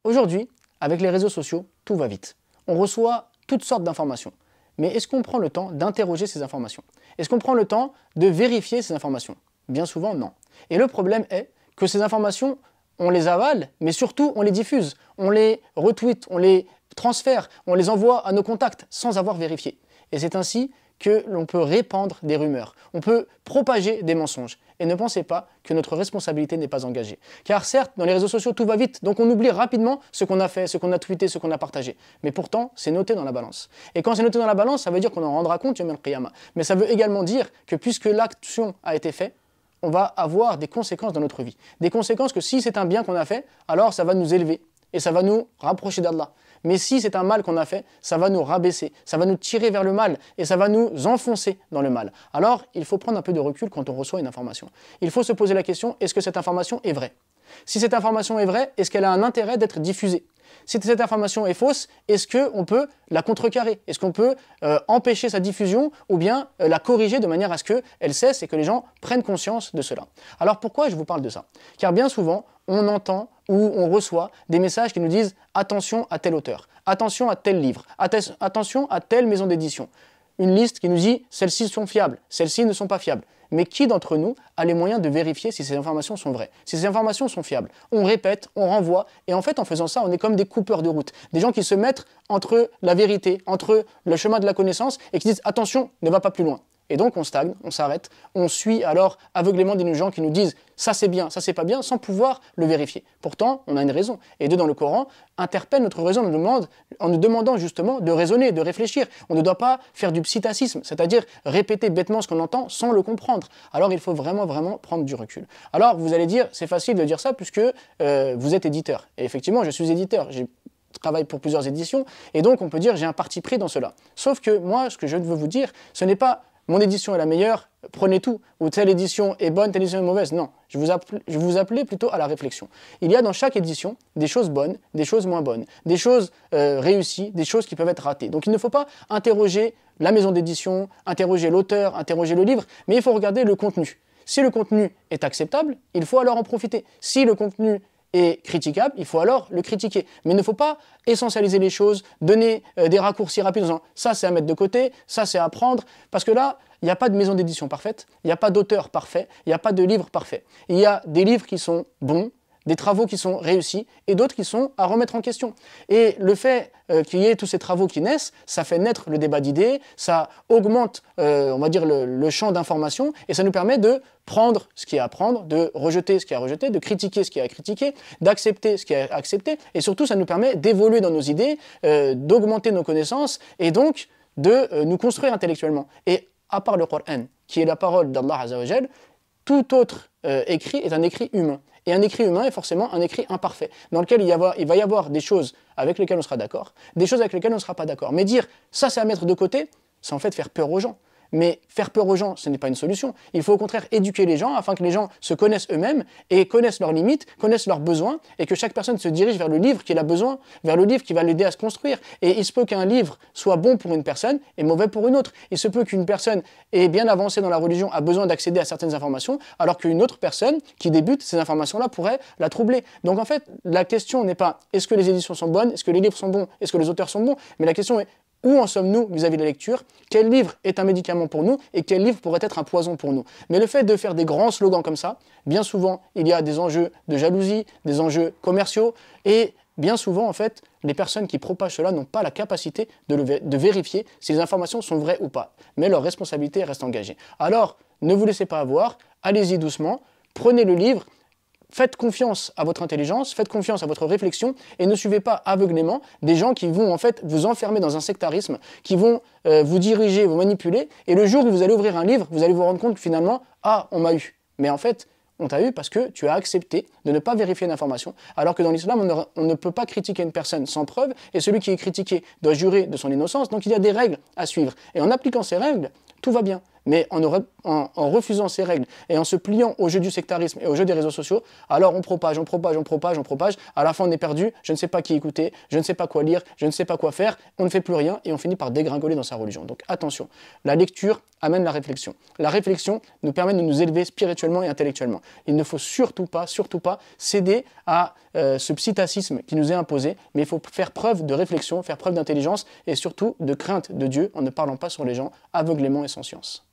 Aujourd'hui, avec les réseaux sociaux, tout va vite. On reçoit toutes sortes d'informations. Mais est-ce qu'on prend le temps d'interroger ces informations? Est-ce qu'on prend le temps de vérifier ces informations? Bien souvent, non. Et le problème est que ces informations, on les avale, mais surtout, on les diffuse. On les retweet, on les transfère, on les envoie à nos contacts sans avoir vérifié. Et c'est ainsi que l'on peut répandre des rumeurs, on peut propager des mensonges. Et ne pensez pas que notre responsabilité n'est pas engagée. Car certes, dans les réseaux sociaux, tout va vite, donc on oublie rapidement ce qu'on a fait, ce qu'on a tweeté, ce qu'on a partagé. Mais pourtant, c'est noté dans la balance. Et quand c'est noté dans la balance, ça veut dire qu'on en rendra compte Yawm al-Qiyamah. Mais ça veut également dire que puisque l'action a été faite, on va avoir des conséquences dans notre vie. Des conséquences que si c'est un bien qu'on a fait, alors ça va nous élever et ça va nous rapprocher d'Allah. Mais si c'est un mal qu'on a fait, ça va nous rabaisser, ça va nous tirer vers le mal et ça va nous enfoncer dans le mal. Alors, il faut prendre un peu de recul quand on reçoit une information. Il faut se poser la question, est-ce que cette information est vraie? Si cette information est vraie, est-ce qu'elle a un intérêt d'être diffusée? Si cette information est fausse, est-ce qu'on peut la contrecarrer? Est-ce qu'on peut empêcher sa diffusion ou bien la corriger de manière à ce qu'elle cesse et que les gens prennent conscience de cela? Alors pourquoi je vous parle de ça? Car bien souvent, on entend ou on reçoit des messages qui nous disent « attention à tel auteur, attention à tel livre, attention à telle maison d'édition ». Une liste qui nous dit « celles-ci sont fiables, celles-ci ne sont pas fiables ». Mais qui d'entre nous a les moyens de vérifier si ces informations sont vraies, si ces informations sont fiables? On répète, on renvoie, et en fait, en faisant ça, on est comme des coupeurs de route. Des gens qui se mettent entre la vérité, entre le chemin de la connaissance, et qui disent « attention, ne va pas plus loin ». Et donc on stagne, on s'arrête, on suit alors aveuglément des gens qui nous disent « ça c'est bien, ça c'est pas bien », sans pouvoir le vérifier. Pourtant, on a une raison. Et Dieu dans le Coran interpelle notre raison en nous demandant justement de raisonner, de réfléchir. On ne doit pas faire du psittacisme, c'est-à-dire répéter bêtement ce qu'on entend sans le comprendre. Alors il faut vraiment prendre du recul. Alors vous allez dire, c'est facile de dire ça puisque vous êtes éditeur. Et effectivement, je suis éditeur. Je travaille pour plusieurs éditions et donc on peut dire j'ai un parti pris dans cela. Sauf que moi, ce que je veux vous dire, ce n'est pas mon édition est la meilleure, prenez tout, ou telle édition est bonne, telle édition est mauvaise. Non, je vous appelais plutôt à la réflexion. Il y a dans chaque édition des choses bonnes, des choses moins bonnes, des choses réussies, des choses qui peuvent être ratées. Donc il ne faut pas interroger la maison d'édition, interroger l'auteur, interroger le livre, mais il faut regarder le contenu. Si le contenu est acceptable, il faut alors en profiter. Si le contenu est critiquable, il faut alors le critiquer. Mais il ne faut pas essentialiser les choses, donner des raccourcis rapides en disant ça c'est à mettre de côté, ça c'est à prendre, parce que là, il n'y a pas de maison d'édition parfaite, il n'y a pas d'auteur parfait, il n'y a pas de livre parfait. Il y a des livres qui sont bons, des travaux qui sont réussis et d'autres qui sont à remettre en question. Et le fait qu'il y ait tous ces travaux qui naissent, ça fait naître le débat d'idées, ça augmente, on va dire, le champ d'information et ça nous permet de prendre ce qui est à prendre, de rejeter ce qui est à rejeter, de critiquer ce qui est à critiquer, d'accepter ce qui est à accepter et surtout ça nous permet d'évoluer dans nos idées, d'augmenter nos connaissances et donc de nous construire intellectuellement. Et à part le Coran, qui est la parole d'Allah Azza wa Jal, tout autre écrit est un écrit humain. Et un écrit humain est forcément un écrit imparfait, dans lequel il va y avoir des choses avec lesquelles on sera d'accord, des choses avec lesquelles on ne sera pas d'accord. Mais dire ça c'est à mettre de côté, c'est en fait faire peur aux gens. Mais faire peur aux gens, ce n'est pas une solution. Il faut au contraire éduquer les gens afin que les gens se connaissent eux-mêmes et connaissent leurs limites, connaissent leurs besoins et que chaque personne se dirige vers le livre qu'il a besoin, vers le livre qui va l'aider à se construire. Et il se peut qu'un livre soit bon pour une personne et mauvais pour une autre. Il se peut qu'une personne est bien avancée dans la religion, a besoin d'accéder à certaines informations, alors qu'une autre personne qui débute, ces informations-là pourraient la troubler. Donc en fait, la question n'est pas est-ce que les éditions sont bonnes, est-ce que les livres sont bons, est-ce que les auteurs sont bons, mais la question est où en sommes-nous vis-à-vis de la lecture? Quel livre est un médicament pour nous et quel livre pourrait être un poison pour nous? Mais le fait de faire des grands slogans comme ça, bien souvent, il y a des enjeux de jalousie, des enjeux commerciaux et bien souvent, en fait, les personnes qui propagent cela n'ont pas la capacité de vérifier si les informations sont vraies ou pas. Mais leur responsabilité reste engagée. Alors, ne vous laissez pas avoir, allez-y doucement, prenez le livre, faites confiance à votre intelligence, faites confiance à votre réflexion et ne suivez pas aveuglément des gens qui vont en fait vous enfermer dans un sectarisme, qui vont vous diriger, vous manipuler et le jour où vous allez ouvrir un livre, vous allez vous rendre compte que finalement, ah, on m'a eu. Mais en fait, on t'a eu parce que tu as accepté de ne pas vérifier une information, alors que dans l'islam, on ne peut pas critiquer une personne sans preuve et celui qui est critiqué doit jurer de son innocence, donc il y a des règles à suivre. Et en appliquant ces règles, tout va bien. Mais en refusant ces règles et en se pliant au jeu du sectarisme et au jeu des réseaux sociaux, alors on propage, à la fin on est perdu, je ne sais pas qui écouter, je ne sais pas quoi lire, je ne sais pas quoi faire, on ne fait plus rien et on finit par dégringoler dans sa religion. Donc attention, la lecture amène la réflexion. La réflexion nous permet de nous élever spirituellement et intellectuellement. Il ne faut surtout pas céder à ce psittacisme qui nous est imposé, mais il faut faire preuve de réflexion, faire preuve d'intelligence et surtout de crainte de Dieu en ne parlant pas sur les gens aveuglément et sans science.